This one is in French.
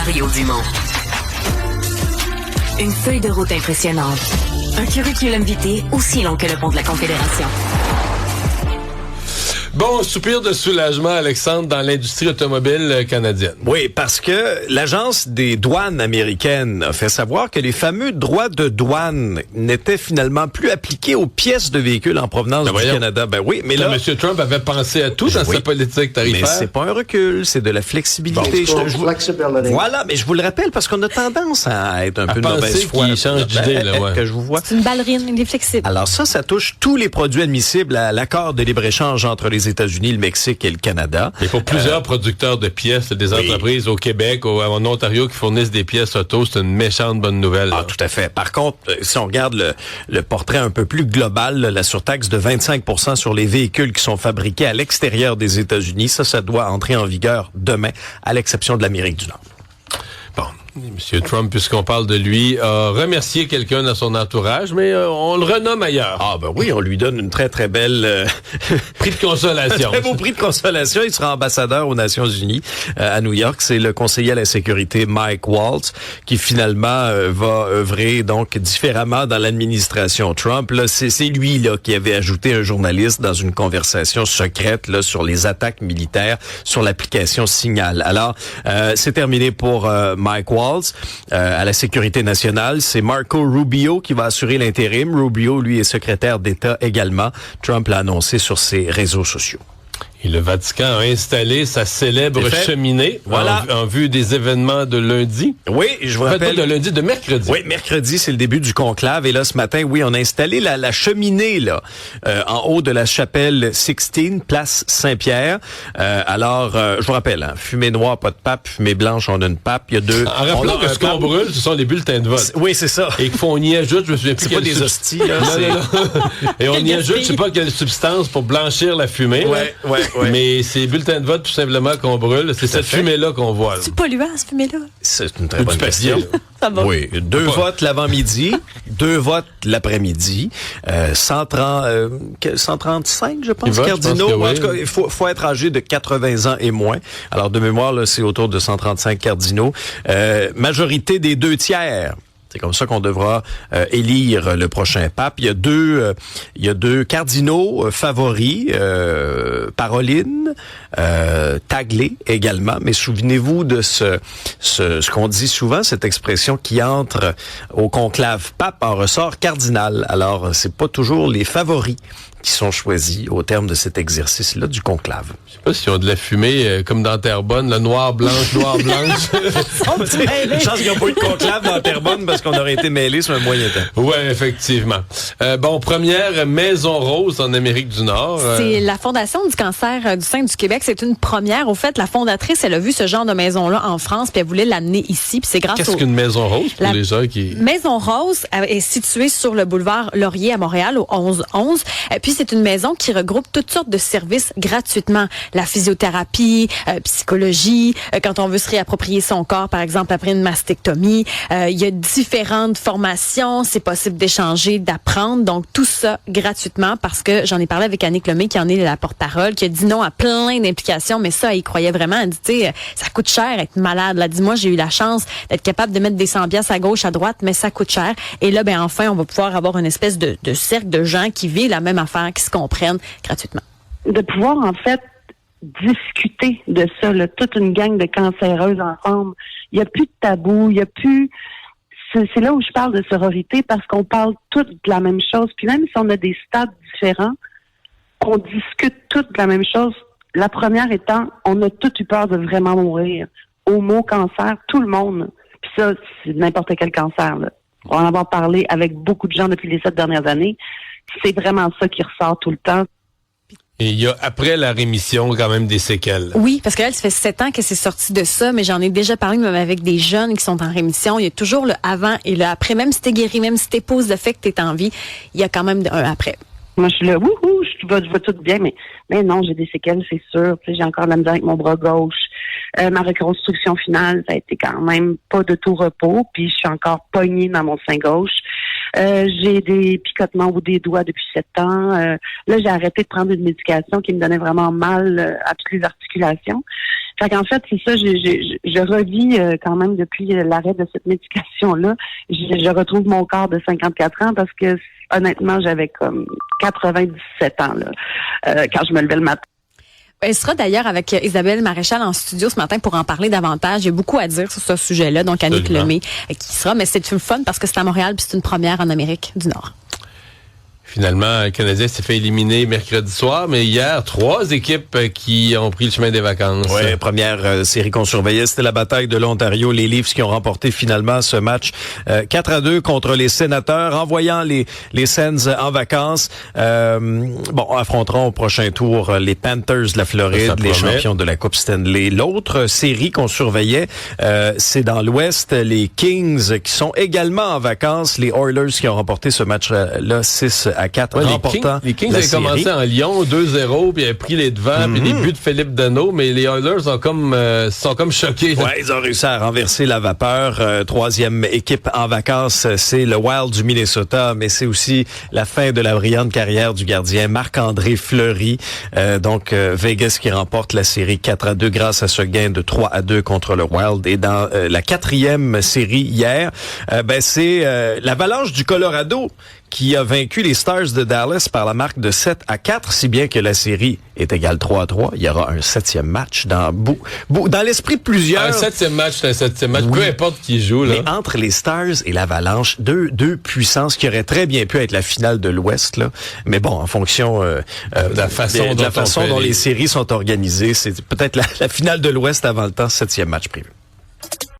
Mario Dumont. Une feuille de route impressionnante. Un curriculum vitae aussi long que le pont de la Confédération. Bon, soupir de soulagement, Alexandre, dans l'industrie automobile canadienne. Oui, parce que l'Agence des douanes américaines a fait savoir que les fameux droits de douane n'étaient finalement plus appliqués aux pièces de véhicules en provenance du Canada. Ben oui, mais là... M. Trump avait pensé à tout dans sa politique tarifaire. Mais c'est pas un recul, c'est de la flexibilité. Voilà, mais je vous le rappelle parce qu'on a tendance à être un peu de mauvaise foi. Qu'il change d'idée, là, ouais. Que je vous vois. C'est une ballerine, il est flexible. Alors ça touche tous les produits admissibles à l'accord de libre-échange entre les États-Unis, le Mexique et le Canada. Et pour plusieurs producteurs de pièces, des entreprises au Québec, en Ontario qui fournissent des pièces auto, c'est une méchante bonne nouvelle. Ah, tout à fait. Par contre, si on regarde le portrait un peu plus global, la surtaxe de 25% sur les véhicules qui sont fabriqués à l'extérieur des États-Unis, ça doit entrer en vigueur demain, à l'exception de l'Amérique du Nord. Bon. M. Trump, puisqu'on parle de lui, a remercié quelqu'un dans son entourage, mais on le renomme ailleurs. Ah ben oui, on lui donne une très très belle prix de consolation. Un très beau prix de consolation. Il sera ambassadeur aux Nations Unies à New York. C'est le conseiller à la sécurité Mike Waltz qui finalement va œuvrer donc différemment dans l'administration Trump. Là, c'est lui là qui avait ajouté un journaliste dans une conversation secrète là sur les attaques militaires sur l'application Signal. Alors c'est terminé pour Mike Waltz. À la sécurité nationale, c'est Marco Rubio qui va assurer l'intérim. Rubio, lui, est secrétaire d'État également. Trump l'a annoncé sur ses réseaux sociaux. Et le Vatican a installé sa célèbre cheminée en vue des événements de lundi. Oui, je vous rappelle. Pas de lundi, de mercredi. Oui, mercredi, c'est le début du conclave. Et là, ce matin, oui, on a installé la cheminée là en haut de la chapelle Sixtine, place Saint-Pierre. Alors, je vous rappelle, fumée noire, pas de pape. Fumée blanche, on a une pape. Il y a deux... En rappelant que ce qu'on brûle, ce sont les bulletins de vote. Oui, c'est ça. Et qu'on y ajoute, je me souviens plus... C'est pas des hosties, là. Non. Et on y ajoute, je sais pas quelle substance pour blanchir la fumée. Ouais. Mais c'est bulletins de vote tout simplement qu'on brûle. C'est cette fumée-là qu'on voit. C'est polluant, cette fumée-là? C'est une très bonne question. Ça va. Oui, 2 votes l'avant-midi, 2 votes l'après-midi, 135, je pense, cardinaux. En tout cas, il faut être âgé de 80 ans et moins. Alors, de mémoire, là, c'est autour de 135 cardinaux. Majorité des 2 tiers. C'est comme ça qu'on devra élire le prochain pape. Il y a deux cardinaux favoris, Paroline, Taglé également. Mais souvenez-vous de ce qu'on dit souvent, cette expression qui entre au conclave pape en ressort cardinal. Alors, c'est pas toujours les favoris qui sont choisis au terme de cet exercice-là du conclave. Je sais pas si on a de la fumée comme dans Terrebonne, le noir-blanche. Je pense qu'il n'y a pas eu de conclave dans Terrebonne parce qu'on aurait été mêlés sur un moyen temps. Oui, effectivement. Première Maison Rose en Amérique du Nord. C'est la Fondation du cancer du sein du Québec. C'est une première. Au fait, la fondatrice, elle a vu ce genre de maison-là en France puis elle voulait l'amener ici. Puis c'est grâce Qu'est-ce qu'une Maison Rose pour les gens qui... Maison Rose est située sur le boulevard Laurier à Montréal, au 1111. Puis c'est une maison qui regroupe toutes sortes de services gratuitement. La physiothérapie, psychologie, quand on veut se réapproprier son corps, par exemple, après une mastectomie. Il y a différentes formations. C'est possible d'échanger, d'apprendre. Donc, tout ça gratuitement parce que j'en ai parlé avec Annick Lemay, qui en est la porte-parole, qui a dit non à plein d'implications, mais ça, elle y croyait vraiment. Elle dit, tu sais, ça coûte cher être malade. Elle dit, moi, j'ai eu la chance d'être capable de mettre des 100 piastres à gauche, à droite, mais ça coûte cher. Et là, enfin, on va pouvoir avoir une espèce de cercle de gens qui vivent la même affaire, qui se comprennent gratuitement. De pouvoir, en fait, discuter de ça, là, toute une gang de cancéreuses ensemble. Il n'y a plus de tabou, il n'y a plus... C'est là où je parle de sororité, parce qu'on parle toutes de la même chose. Puis même si on a des stades différents, on discute toutes de la même chose. La première étant, on a toutes eu peur de vraiment mourir. Au mot cancer, tout le monde. Puis ça, c'est n'importe quel cancer, là. On va en avoir parlé avec beaucoup de gens depuis les 7 dernières années. C'est vraiment ça qui ressort tout le temps. Et il y a, après la rémission, quand même des séquelles. Oui, parce qu'elle, ça fait 7 ans que c'est sorti de ça, mais j'en ai déjà parlé même avec des jeunes qui sont en rémission. Il y a toujours le avant et le après. Même si t'es guéri, même si t'es pose le fait que t'es en vie, il y a quand même un après. Moi, je suis là, wouhou, je vais tout bien, mais non, j'ai des séquelles, c'est sûr. Puis j'ai encore de la misère avec mon bras gauche. Ma reconstruction finale, ça a été quand même pas de tout repos, puis je suis encore pognée dans mon sein gauche. J'ai des picotements au bout des doigts depuis 7 ans. Là, j'ai arrêté de prendre une médication qui me donnait vraiment mal à toutes les articulations. Fait qu'en fait, c'est ça, je revis quand même depuis l'arrêt de cette médication-là. Je retrouve mon corps de 54 ans parce que honnêtement, j'avais comme 97 ans là, quand je me levais le matin. Elle sera d'ailleurs avec Isabelle Maréchal en studio ce matin pour en parler davantage. Il y a beaucoup à dire sur ce sujet-là. Donc, Annick Lemay qui sera. Mais c'est le fun parce que c'est à Montréal puis c'est une première en Amérique du Nord. Finalement, le Canadien s'est fait éliminer mercredi soir, mais hier, 3 équipes qui ont pris le chemin des vacances. Oui, première série qu'on surveillait, c'était la bataille de l'Ontario. Les Leafs qui ont remporté finalement ce match 4-2 contre les Sénateurs, envoyant les Sens en vacances. Affronteront au prochain tour les Panthers de la Floride, les champions de la Coupe Stanley. L'autre série qu'on surveillait, c'est dans l'Ouest, les Kings qui sont également en vacances. Les Oilers qui ont remporté ce match-là 6-4, les Kings avaient commencé en Lyon 2-0, puis avaient pris les devants, puis des buts de Philippe Danault, mais les Oilers sont comme choqués. Ouais, ils ont réussi à renverser la vapeur. Troisième équipe en vacances, c'est le Wild du Minnesota, mais c'est aussi la fin de la brillante carrière du gardien Marc-André Fleury. Vegas qui remporte la série 4-2 grâce à ce gain de 3-2 contre le Wild. Et dans la 4e série hier, c'est l'Avalanche du Colorado qui a vaincu les Stars de Dallas par la marque de 7-4, si bien que la série est égale 3-3. Il y aura un 7e match dans l'esprit de plusieurs. Un 7e match, c'est un 7e match, oui. Peu importe qui joue. Là. Mais entre les Stars et l'Avalanche, deux puissances qui auraient très bien pu être la finale de l'Ouest. Là. Mais bon, en fonction de la façon dont les séries sont organisées, c'est peut-être la finale de l'Ouest avant le temps, 7e match prévu.